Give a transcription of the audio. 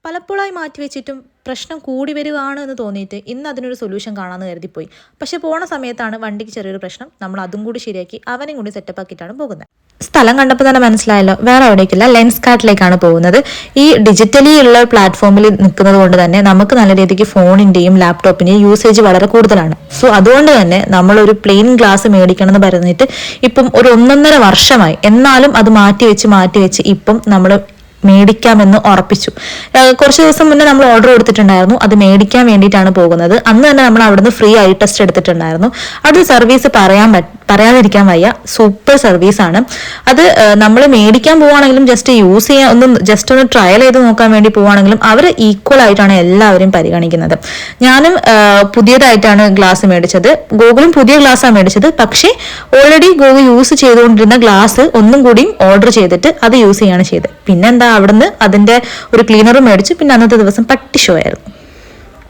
പലപ്പോഴായി മാറ്റിവെച്ചിട്ടും പ്രശ്നം കൂടി വരികയാണ് എന്ന് തോന്നിയിട്ട് ഇന്ന് അതിനൊരു സൊല്യൂഷൻ കാണാമെന്ന് കരുതിപ്പോയി. പക്ഷെ പോണ സമയത്താണ് വണ്ടിക്ക് ചെറിയൊരു പ്രശ്നം. നമ്മൾ അതും കൂടി ശരിയാക്കി അവനെയും കൂടി സെറ്റപ്പ് ആക്കിയിട്ടാണ് പോകുന്നത്. സ്ഥലം കണ്ടപ്പോൾ തന്നെ മനസ്സിലായല്ലോ, വേറെ എവിടേക്കില്ല, ലെൻസ്കാർട്ടിലേക്കാണ് പോകുന്നത്. ഈ ഡിജിറ്റലി ഉള്ള പ്ലാറ്റ്ഫോമിൽ നിൽക്കുന്നത് കൊണ്ട് തന്നെ നമുക്ക് നല്ല രീതിക്ക് ഫോണിന്റെയും ലാപ്ടോപ്പിന്റെയും യൂസേജ് വളരെ കൂടുതലാണ്. സോ അതുകൊണ്ട് തന്നെ നമ്മളൊരു പ്ലെയിൻ ഗ്ലാസ് മേടിക്കണം എന്ന് പറഞ്ഞിട്ട് ഇപ്പം ഒരു 1.5 വർഷമായി. എന്നാലും അത് മാറ്റിവെച്ച് ഇപ്പം നമ്മൾ മേടിക്കാമെന്ന് ഉറപ്പിച്ചു. കുറച്ച് ദിവസം മുന്നേ നമ്മൾ ഓർഡർ കൊടുത്തിട്ടുണ്ടായിരുന്നു. അത് മേടിക്കാൻ വേണ്ടിയിട്ടാണ് പോകുന്നത്. അന്ന് തന്നെ നമ്മൾ അവിടുന്ന് ഫ്രീ ഐ ടെസ്റ്റ് എടുത്തിട്ടുണ്ടായിരുന്നു. അവിടെ സർവീസ് പറയാതിരിക്കാൻ വയ്യ, സൂപ്പർ സർവീസാണ്. അത് നമ്മൾ മേടിക്കാൻ പോവുകയാണെങ്കിലും ജസ്റ്റ് ഒന്ന് ട്രയൽ ചെയ്ത് നോക്കാൻ വേണ്ടി പോവുകയാണെങ്കിലും അവർ ഈക്വൽ ആയിട്ടാണ് എല്ലാവരും പരിഗണിക്കുന്നത്. ഞാനും പുതിയതായിട്ടാണ് ഗ്ലാസ് മേടിച്ചത്. ഗൂഗിളും പുതിയ ഗ്ലാസ്സാണ് മേടിച്ചത്. പക്ഷേ ഓൾറെഡി ഗൂഗിൾ യൂസ് ചെയ്തുകൊണ്ടിരുന്ന ഗ്ലാസ് ഒന്നും കൂടി ഓർഡർ ചെയ്തിട്ട് അത് യൂസ് ചെയ്യാണ് ചെയ്തത്. പിന്നെന്താ, അവിടുന്ന് അതിന്റെ ഒരു ക്ലീനറും മേടിച്ചു. പിന്നെ അന്നത്തെ ദിവസം പട്ടി ഷോ ആയിരുന്നു.